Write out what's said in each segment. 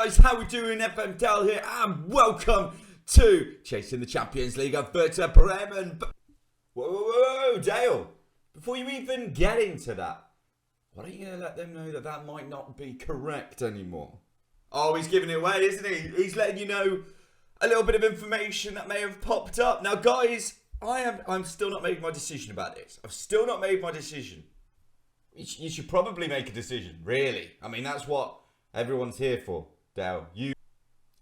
guys, how we doing? FMDale here, and welcome to Chasing the Champions League of Werder Bremen. Whoa, Dale, before you even get into that, why don't you let them know that that might not be correct anymore? Oh, he's giving it away, isn't he? He's letting you know a little bit of information that may have popped up. Now, guys, I'm still not making my decision about this. I've still not made my decision. You should probably make a decision, really. I mean, that's what everyone's here for, Dale.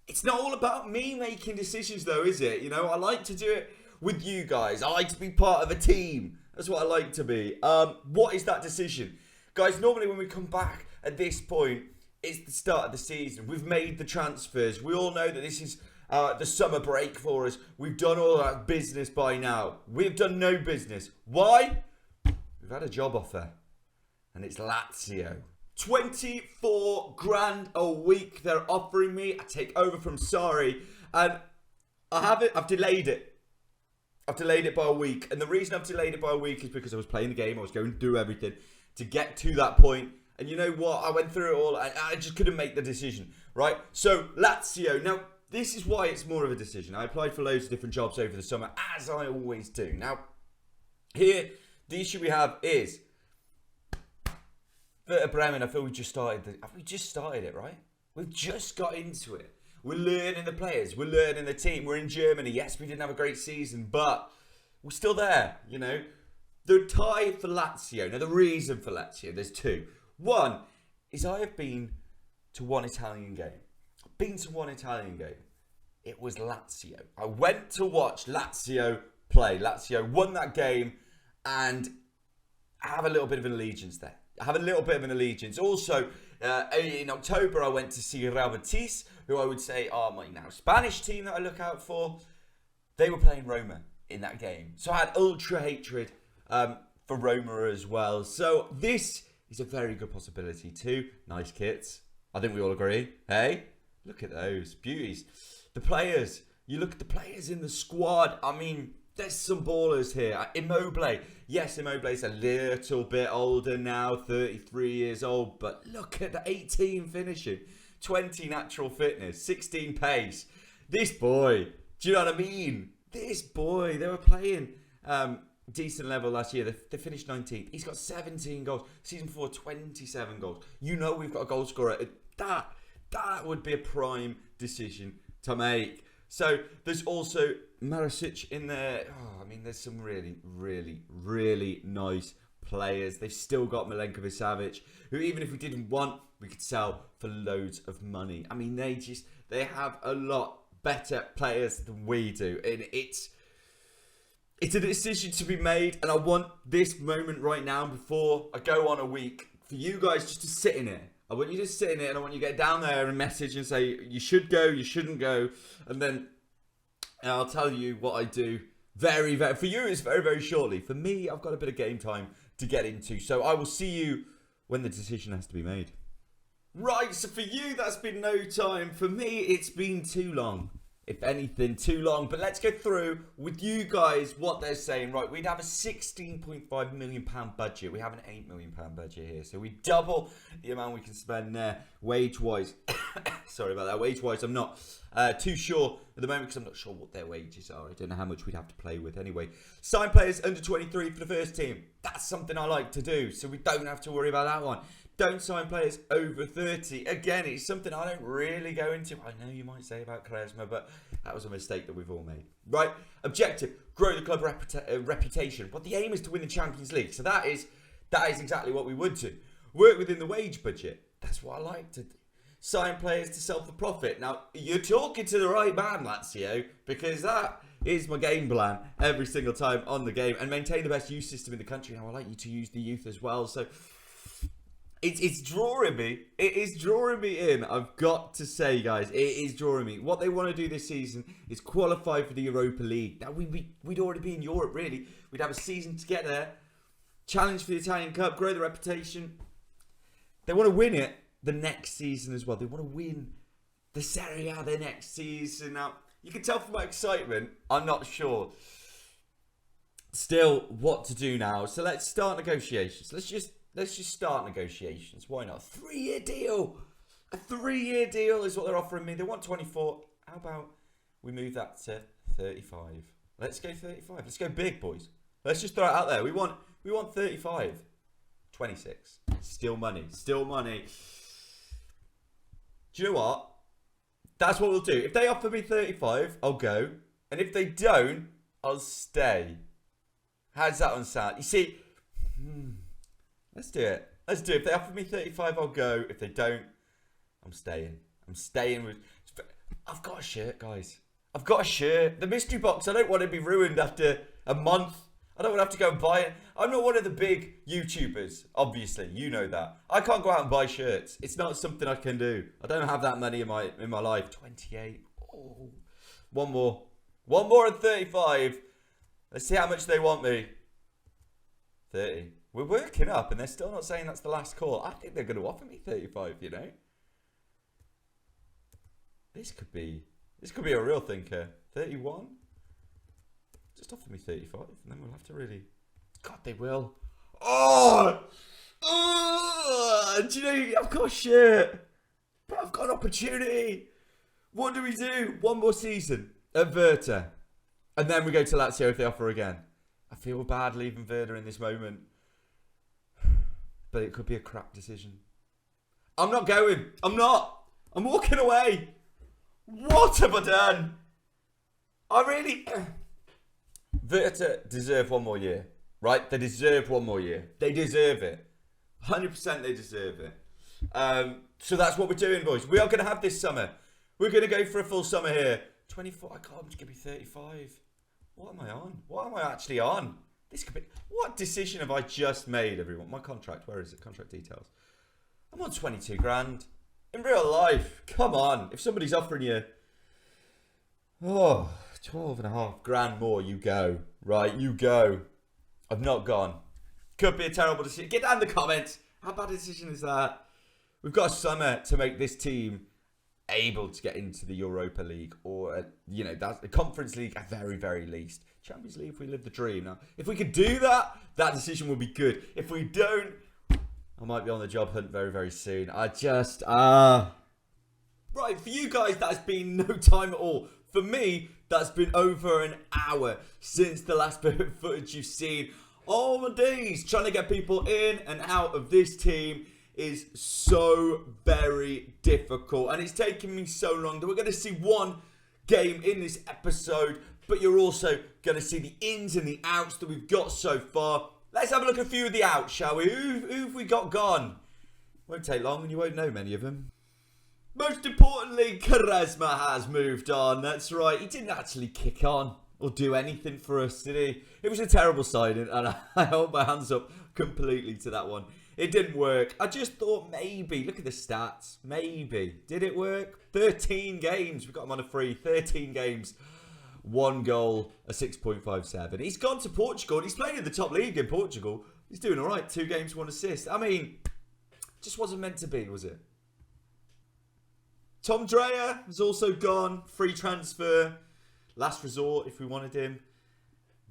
It's not all about me making decisions, though, is it? You know, I like to do it with you guys. I like to be part of a team. That's what I like to be. What is that decision? Guys, normally when we come back at this point, it's the start of the season. We've made the transfers. We all know that this is the summer break for us. We've done all that business by now. We've done no business. Why? We've had a job offer. And it's Lazio. 24 grand a week they're offering me. I take over from Sarri. And I've delayed it. I've delayed it by a week. And the reason I've delayed it by a week is because I was playing the game. I was going to do everything to get to that point. And you know what? I went through it all. I just couldn't make the decision. Right? So, Lazio. Now, this is why it's more of a decision. I applied for loads of different jobs over the summer, as I always do. Now, here, the issue we have is Werder Bremen. I feel we just started it, right? We've just got into it. We're learning the players. We're learning the team. We're in Germany. Yes, we didn't have a great season, but we're still there, you know. The tie for Lazio. Now, the reason for Lazio, there's two. One is I have been to one Italian game. I've been to one Italian game. It was Lazio. I went to watch Lazio play. Lazio won that game, and I have a little bit of an allegiance there. Also, in October, I went to see Real Betis, who I would say are my now Spanish team that I look out for. They were playing Roma in that game. So I had ultra hatred for Roma as well. So this is a very good possibility too. Nice kits. I think we all agree. Hey, look at those beauties. The players. You look at the players in the squad. I mean, there's some ballers here. Immobile. Yes, Immobile's a little bit older now, 33 years old. But look at the 18 finishing, 20 natural fitness, 16 pace. This boy, do you know what I mean? This boy, they were playing decent level last year. They finished 19th. He's got 17 goals. Season 4, 27 goals. You know we've got a goal scorer. That would be a prime decision to make. So there's also Marasic in there. Oh, I mean, there's some really, really, really nice players. They've still got Milenkovic-Savic, who even if we didn't want, we could sell for loads of money. I mean, they have a lot better players than we do. And it's a decision to be made. And I want this moment right now before I go on a week for you guys just to sit in it. I want you to sit in it, and I want you to get down there and message and say, you should go, you shouldn't go. And then I'll tell you what I do very, very... For you, it's very, very shortly. For me, I've got a bit of game time to get into. So I will see you when the decision has to be made. Right, so for you, that's been no time. For me, it's been too long. If anything, too long. But let's go through with you guys what they're saying. Right, we'd have a £16.5 million budget. We have an £8 million budget here. So we double the amount we can spend there wage-wise. Sorry about that. Wage-wise, I'm not too sure at the moment because I'm not sure what their wages are. I don't know how much we'd have to play with anyway. Sign players under 23 for the first team. That's something I like to do. So we don't have to worry about that one. Don't sign players over 30. Again, it's something I don't really go into. I know you might say about Kresma, but that was a mistake that we've all made. Right? Objective, grow the club reputation. But the aim is to win the Champions League. So that is exactly what we would do. Work within the wage budget. That's what I like to do. Sign players to sell for profit. Now, you're talking to the right man, Lazio, because that is my game plan every single time on the game. And maintain the best youth system in the country. Now, I like you to use the youth as well. So It's drawing me. It is drawing me in. I've got to say, guys, it is drawing me. What they want to do this season is qualify for the Europa League. Now, we'd already be in Europe, really. We'd have a season to get there. Challenge for the Italian Cup. Grow the reputation. They want to win it the next season as well. They want to win the Serie A the next season. Now, you can tell from my excitement, I'm not sure still what to do now. So let's start negotiations. Let's just start negotiations. Why not? 3-year deal. A 3-year deal is what they're offering me. They want 24. How about we move that to 35? Let's go 35. Let's go big, boys. Let's just throw it out there. We want 35. 26. Still money. Still money. Do you know what? That's what we'll do. If they offer me 35, I'll go. And if they don't, I'll stay. How's that one sound? You see, let's do it. Let's do it. If they offer me 35, I'll go. If they don't, I'm staying. I'm staying with... I've got a shirt, guys. I've got a shirt. The mystery box, I don't want to be ruined after a month. I don't want to have to go and buy it. I'm not one of the big YouTubers, obviously. You know that. I can't go out and buy shirts. It's not something I can do. I don't have that money in my life. 28. Oh. One more. One more at 35. Let's see how much they want me. 30. We're working up and they're still not saying that's the last call. I think they're going to offer me 35, you know. This could be a real thinker. 31. Just offer me 35 and then we'll have to really... God, they will. Oh! Do you know, I've got a shirt. But I've got an opportunity. What do we do? One more season at Werder. And then we go to Lazio if they offer again. I feel bad leaving Werder in this moment. But it could be a crap decision. I'm not going. I'm not. I'm walking away. What have I done? I really... Werder deserve one more year, right? They deserve one more year. They deserve it. 100% they deserve it. So that's what we're doing, boys. We are going to have this summer. We're going to go for a full summer here. 24, I can't just give me 35. What am I on? What am I actually on? This could be... What decision have I just made, everyone? My contract, where is it? Contract details. I'm on 22 grand. In real life, come on. If somebody's offering you... 12.5 grand more, you go. Right, you go. I've not gone. Could be a terrible decision. Get down in the comments. How bad a decision is that? We've got a summer to make this team able to get into the Europa League or, that's the Conference League at very, very least. Champions League, if we live the dream. Now, if we could do that, that decision will be good. If we don't, I might be on the job hunt very, very soon. Right, for you guys, that's been no time at all. For me, that's been over an hour since the last bit of footage you've seen. All my days trying to get people in and out of this team is so very difficult. And it's taken me so long that we're going to see one game in this episode, but you're also going to see the ins and the outs that we've got so far. Let's have a look at a few of the outs, shall we? Who've we got gone? Won't take long and you won't know many of them. Most importantly, Charisma has moved on. That's right. He didn't actually kick on or do anything for us, did he? It was a terrible signing, and I hold my hands up completely to that one. It didn't work. I just thought maybe, look at the stats, maybe. Did it work? 13 games. We got him on a free. 13 games. 1 goal, a 6.57. He's gone to Portugal. He's playing in the top league in Portugal. He's doing all right. 2 games, 1 assist. I mean, just wasn't meant to be, was it? Tom Dreyer has also gone. Free transfer. Last resort if we wanted him.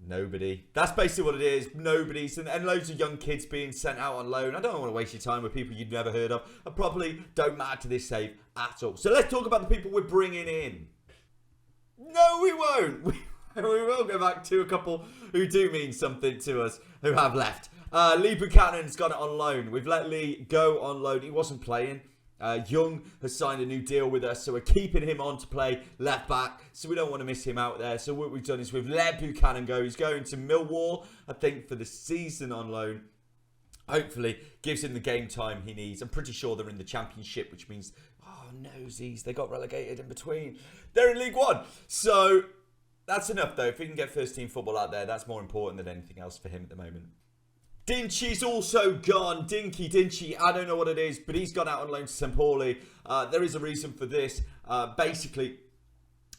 Nobody. That's basically what it is. Nobody's. And loads of young kids being sent out on loan. I don't want to waste your time with people you've never heard of. I probably don't matter to this save at all. So let's talk about the people we're bringing in. No, we won't. We will go back to a couple who do mean something to us, who have left. Lee Buchanan's got it on loan. We've let Lee go on loan. He wasn't playing. Young has signed a new deal with us, so we're keeping him on to play left back, so we don't want to miss him out there. So what we've done is we've let Buchanan go. He's going to Millwall, I think, for the season on loan. Hopefully gives him the game time he needs. I'm pretty sure they're in the Championship, which means, oh, nosies, they got relegated in between. They're in League One. So that's enough, though. If we can get first team football out there, that's more important than anything else for him at the moment. Dinchy's also gone. Dinchy, I don't know what it is, but he's gone out on loan to St. Pauli. There is a reason for this. Basically,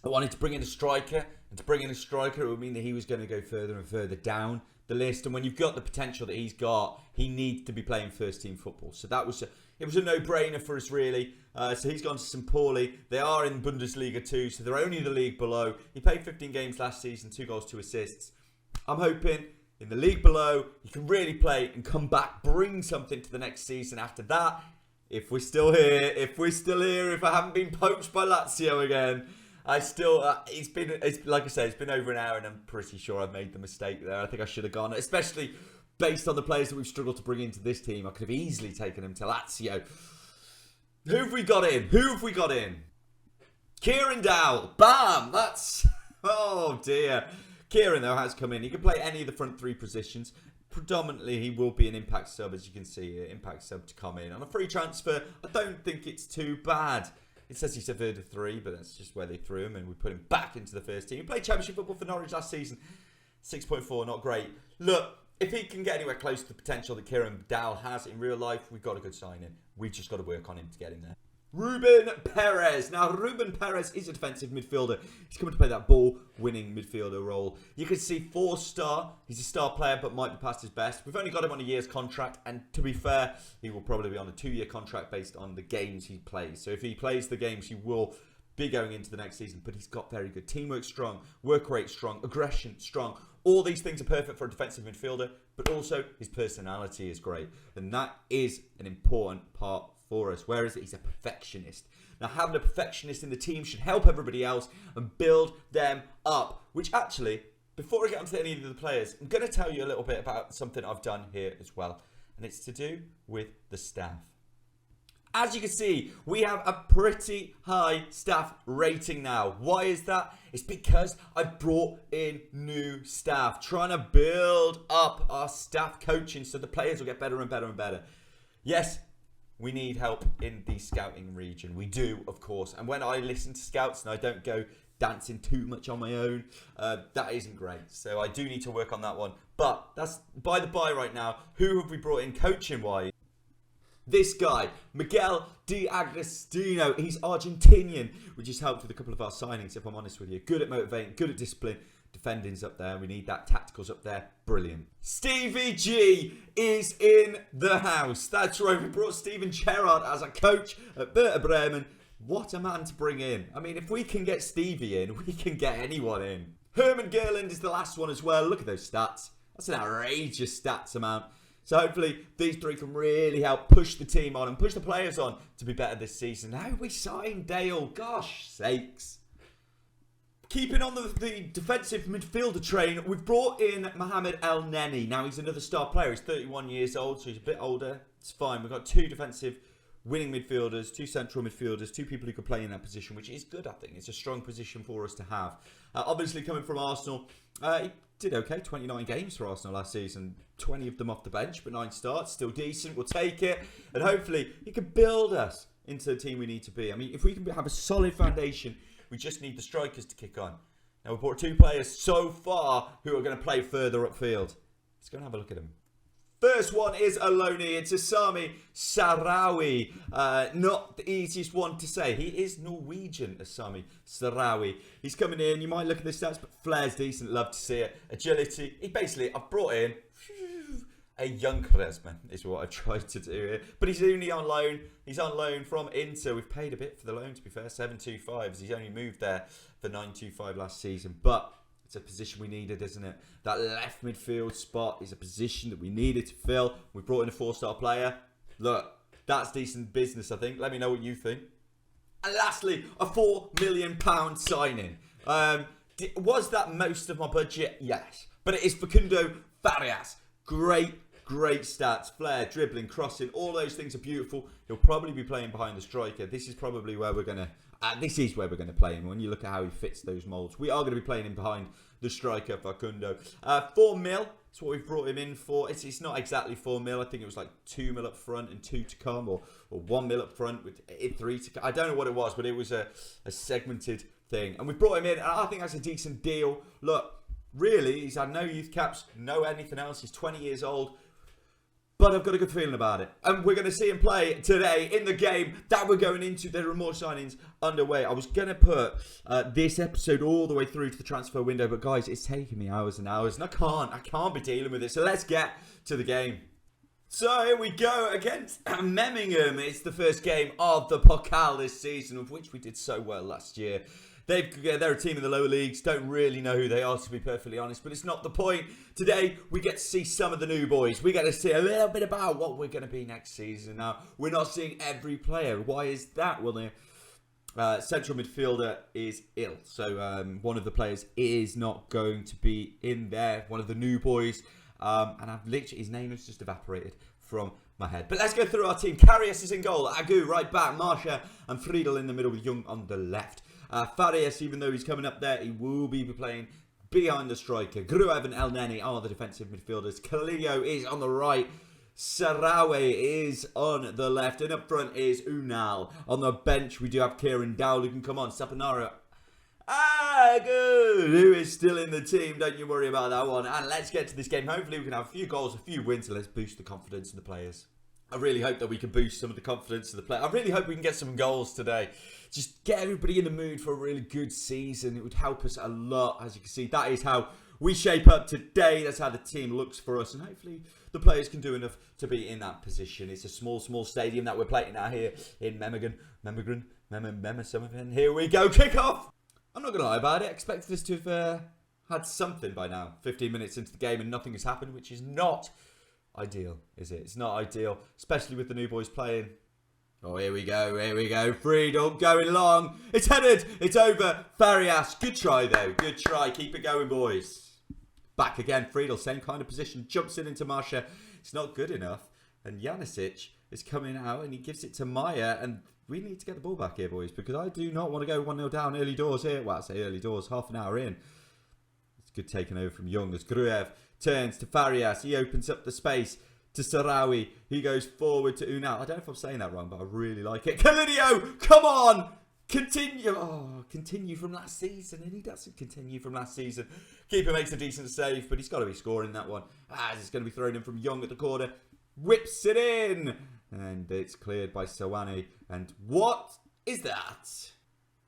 I wanted to bring in a striker. And to bring in a striker, it would mean that he was going to go further and further down the list. And when you've got the potential that he's got, he needs to be playing first team football. So that was it was a no-brainer for us, really. So he's gone to St. Pauli. They are in Bundesliga too, so they're only the league below. He played 15 games last season, 2 goals, 2 assists. I'm hoping in the league below, he can really play and come back, bring something to the next season. After that, if we're still here, if I haven't been poached by Lazio again, I still, it's like I say, it's been over an hour and I'm pretty sure I've made the mistake there. I think I should have gone, especially based on the players that we've struggled to bring into this team. I could have easily taken them to Lazio. Who have we got in? Kieran Dowell. Bam! That's, oh dear. Kieran, though, has come in. He can play any of the front three positions. Predominantly, he will be an impact sub, as you can see here. Impact sub to come in. On a free transfer, I don't think it's too bad. It says he's a third of three, but that's just where they threw him, and we put him back into the first team. He played championship football for Norwich last season. 6.4, not great. Look, if he can get anywhere close to the potential that Kieran Dowell has in real life, we've got a good signing. We've just got to work on him to get him there. Ruben Perez. Now, Ruben Perez is a defensive midfielder. He's coming to play that ball-winning midfielder role. You can see 4-star. He's a star player, but might be past his best. We've only got him on a year's contract, and to be fair, he will probably be on a 2-year contract based on the games he plays. So if he plays the games, he will be going into the next season, but he's got very good teamwork strong, work rate strong, aggression strong. All these things are perfect for a defensive midfielder, but also his personality is great, and that is an important part for us. Where is it? He's a perfectionist. Now, having a perfectionist in the team should help everybody else and build them up, which actually, before I get onto any of the players, I'm going to tell you a little bit about something I've done here as well, and it's to do with the staff. As you can see, we have a pretty high staff rating now. Why is that? It's because I brought in new staff, trying to build up our staff coaching so the players will get better and better and better. Yes, we need help in the scouting region. We do, of course. And when I listen to scouts and I don't go dancing too much on my own, that isn't great. So I do need to work on that one. But that's by the by right now. Who have we brought in coaching-wise? This guy, Miguel D'Agostino. He's Argentinian, which has helped with a couple of our signings, if I'm honest with you. Good at motivating, good at discipline. Defending's up there. We need that. Tactical's up there. Brilliant. Stevie G is in the house. That's right. We brought Steven Gerrard as a coach at Werder Bremen. What a man to bring in. I mean, if we can get Stevie in, we can get anyone in. Herman Gerland is the last one as well. Look at those stats. That's an outrageous stats amount. So hopefully these three can really help push the team on and push the players on to be better this season. How we signed Dale, gosh sakes. Keeping on the defensive midfielder train, we've brought in Mohamed El Neni. Now he's another star player. He's 31 years old, so he's a bit older. It's fine. We've got two defensive winning midfielders, two central midfielders, two people who can play in that position, which is good, I think. It's a strong position for us to have. Obviously, coming from Arsenal, he did okay. 29 games for Arsenal last season. 20 of them off the bench, but 9 starts. Still decent. We'll take it. And hopefully, he can build us into the team we need to be. I mean, if we can have a solid foundation, we just need the strikers to kick on. Now, we've brought 2 players so far who are going to play further upfield. Let's go and have a look at them. First one is a loanee. It's Asami Sarawi. Not the easiest one to say. He is Norwegian, Asami Sarawi. He's coming in. You might look at the stats, but flair's decent. Love to see it. Agility. I've brought in a young Kresman is what I've tried to do here. But he's only on loan. He's on loan from Inter. We've paid a bit for the loan, to be fair. 725, as he's only moved there for 925 last season. But it's a position we needed, isn't it? That left midfield spot is a position that we needed to fill. We brought in a 4-star player. Look, that's decent business, I think. Let me know what you think. And lastly, a £4 million signing. Was that most of my budget? Yes. But it is Facundo Farias. Great stats. Flair, dribbling, crossing. All those things are beautiful. He'll probably be playing behind the striker. This is probably where we're going to... this is where we're going to play him. When you look at how he fits those moulds, we are going to be playing him behind the striker, Facundo. 4 mil. That's what we've brought him in for. It's not exactly 4 mil. I think it was like 2 mil up front and 2 to come, or 1 mil up front with 3 to come. I don't know what it was, but it was a segmented thing. And we brought him in, and I think that's a decent deal. Look, really, he's had no youth caps, no anything else. He's 20 years old. But I've got a good feeling about it. And we're going to see him play today in the game that we're going into. There are more signings underway. I was going to put this episode all the way through to the transfer window. But guys, it's taking me hours and hours. And I can't be dealing with it. So let's get to the game. So here we go against Memmingen. It's the first game of the Pokal this season, of which we did so well last year. They're a team in the lower leagues. Don't really know who they are, to be perfectly honest. But it's not the point. Today, we get to see some of the new boys. We get to see a little bit about what we're going to be next season. Now, we're not seeing every player. Why is that? Well, the central midfielder is ill. So, one of the players is not going to be in there. One of the new boys. And I've literally, his name has just evaporated from my head. But let's go through our team. Karius is in goal. Agu right back. Marsha and Friedel in the middle with Young on the left. Farias, even though he's coming up there, he will be playing behind the striker. Gruev and El Neni are the defensive midfielders. Khalilio is on the right. Sarawi is on the left. And up front is Unal. On the bench, we do have Kieran Dowell who can come on. Saponara. Good. Who is still in the team? Don't you worry about that one. And let's get to this game. Hopefully we can have a few goals, a few wins, and let's boost the confidence of the players. I really hope that we can boost some of the confidence of the players. I really hope we can get some goals today. Just get everybody in the mood for a really good season. It would help us a lot. As you can see, that is how we shape up today. That's how the team looks for us. And hopefully the players can do enough to be in that position. It's a small stadium that we're playing out here in Memmingen. Here we go. Kick off. I'm not going to lie about it. I expected us to have had something by now. 15 minutes into the game and nothing has happened, which is not ideal, is it? It's not ideal, especially with the new boys playing. Oh, here we go. Friedel going long. It's headed. It's over. Farias. Good try, though. Good try. Keep it going, boys. Back again. Friedel, same kind of position. Jumps in into Marsha. It's not good enough. And Janisic is coming out and he gives it to Maya. And we need to get the ball back here, boys, because I do not want to go 1-0 down early doors here. Well, I say early doors, half an hour in. It's good taking over from Young as Gruev turns to Farias. He opens up the space to Sarawi. He goes forward to Unal. I don't know if I'm saying that wrong, but I really like it. Kalidio, come on! Continue. Oh, continue from last season. And he doesn't continue from last season. Keeper makes a decent save, but he's got to be scoring that one. It's going to be thrown in from Young at the corner. Whips it in. And it's cleared by Sawani. And what is that?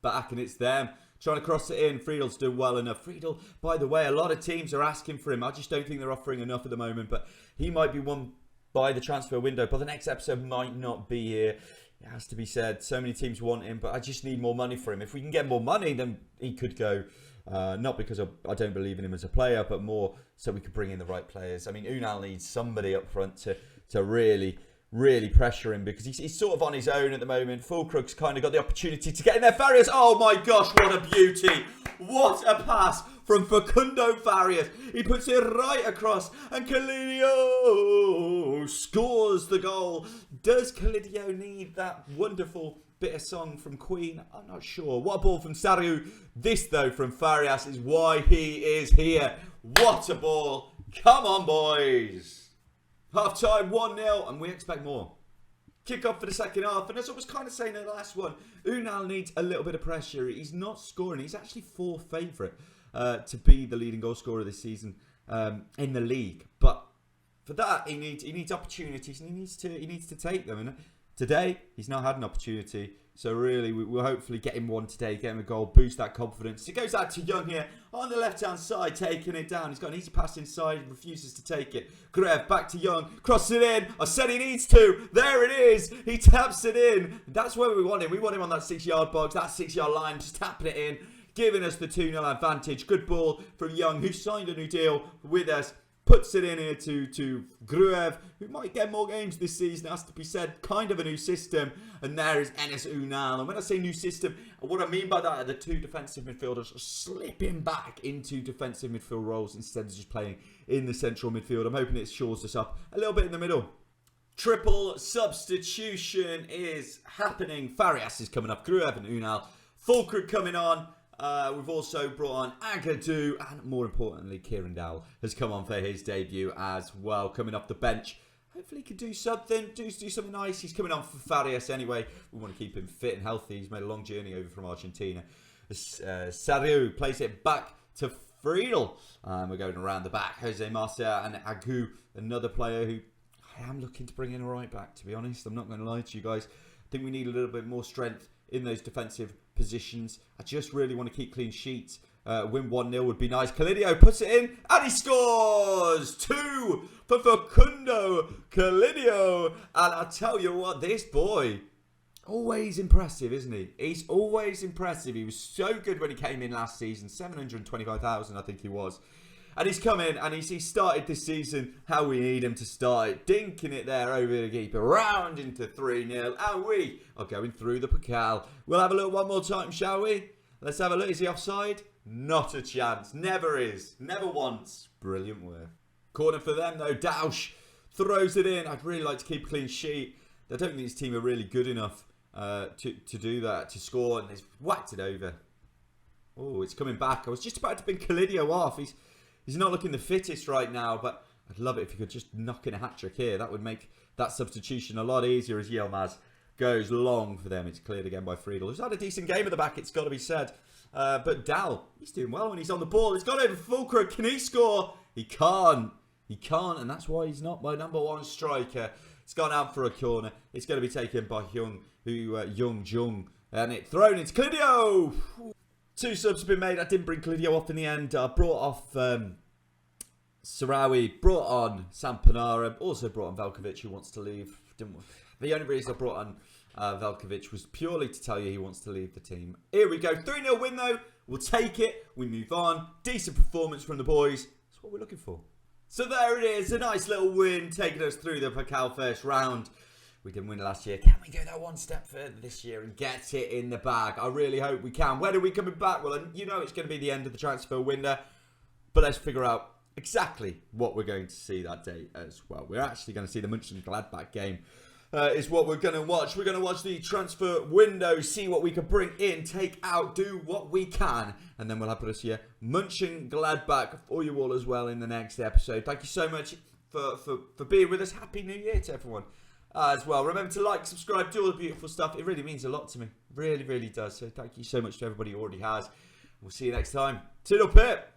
Back and it's them. Trying to cross it in. Friedel's doing well enough. Friedel, by the way, a lot of teams are asking for him. I just don't think they're offering enough at the moment. But he might be one by the transfer window. But the next episode might not be here. It has to be said. So many teams want him. But I just need more money for him. If we can get more money, then he could go. Not because I don't believe in him as a player, but more so we could bring in the right players. I mean, Unal needs somebody up front to really pressure him because he's sort of on his own at the moment. Fulkrug's kind of got the opportunity to get in there. Farias, oh my gosh, what a beauty. What a pass from Facundo Farias. He puts it right across and Kalidio scores the goal. Does Kalidio need that wonderful bit of song from Queen? I'm not sure. What a ball from Sariu. This, though, from Farias is why he is here. What a ball. Come on, boys. Half time, 1-0, and we expect more. Kick off for the second half, and as I was kind of saying in the last one, Unal needs a little bit of pressure. He's not scoring. He's actually fourth favourite to be the leading goal scorer this season in the league. But for that, he needs opportunities, and he needs to take them. And today, he's not had an opportunity. So really, we'll hopefully get him one today, get him a goal, boost that confidence. It goes out to Young here on the left-hand side, taking it down. He's got an easy pass inside, refuses to take it. Grev back to Young, crosses it in. I said he needs to. There it is. He taps it in. That's where we want him. We want him on that 6-yard box, that 6-yard line, just tapping it in, giving us the 2-0 advantage. Good ball from Young, who signed a new deal with us. Puts it in here to Gruev, who might get more games this season, has to be said. Kind of a new system. And there is Enes Unal. And when I say new system, what I mean by that are the two defensive midfielders slipping back into defensive midfield roles instead of just playing in the central midfield. I'm hoping it shores us up a little bit in the middle. Triple substitution is happening. Farias is coming up. Gruev and Unal. Fulkrug coming on. We've also brought on Agadou, and more importantly, Kieran Dowell has come on for his debut as well, coming off the bench. Hopefully he can do something, do something nice. He's coming on for Farias anyway. We want to keep him fit and healthy. He's made a long journey over from Argentina. Sariu plays it back to Friedel. We're going around the back. Jose Marcia and Agu, another player who I am looking to bring in a right back, to be honest. I'm not going to lie to you guys. I think we need a little bit more strength in those defensive positions. I just really want to keep clean sheets. Win 1-0 would be nice. Kalidio puts it in and he scores! 2 for Facundo Kalidio. And I'll tell you what, this boy, Always impressive, isn't he? He's always impressive. He was so good when he came in last season. 725,000, I think he was. And he's come in and he started this season how we need him to start it. Dinking it there over the keeper. Round into 3-0. And we are going through the Pokal. We'll have a look one more time, shall we? Let's have a look. Is he offside? Not a chance. Never is. Never once. Brilliant work. Corner for them, though. Dausch throws it in. I'd really like to keep a clean sheet. I don't think this team are really good enough to do that, to score, and he's whacked it over. Oh, it's coming back. I was just about to bring Calidio off. He's not looking the fittest right now, but I'd love it if he could just knock in a hat-trick here. That would make that substitution a lot easier as Yilmaz goes long for them. It's cleared again by Friedel, who's had a decent game at the back, it's got to be said. But Dal, he's doing well when he's on the ball. He's got over Fulcrum. Can he score? He can't. He can't, and that's why he's not my number one striker. It's gone out for a corner. It's going to be taken by Jung Jung. And it thrown into Calidio. 2 subs have been made. I didn't bring Calidio off in the end. I brought off Sarawi, brought on Sampanara, also brought on Velkovic, who wants to leave. The only reason I brought on Velkovic was purely to tell you he wants to leave the team. Here we go. 3-0 win, though. We'll take it. We move on. Decent performance from the boys. That's what we're looking for. So there it is, a nice little win taking us through the Pokal first round. We didn't win last year. Can we go that one step further this year and get it in the bag? I really hope we can. When are we coming back? Well, you know it's going to be the end of the transfer window. But let's figure out exactly what we're going to see that day as well. We're actually going to see the Mönchengladbach game. Is what we're going to watch. We're going to watch the transfer window, see what we can bring in, take out, do what we can. And then we'll have Borussia Mönchengladbach for you all as well in the next episode. Thank you so much for being with us. Happy New Year to everyone as well. Remember to like, subscribe, do all the beautiful stuff. It really means a lot to me. Really, really does. So thank you so much to everybody who already has. We'll see you next time. Toodle pip.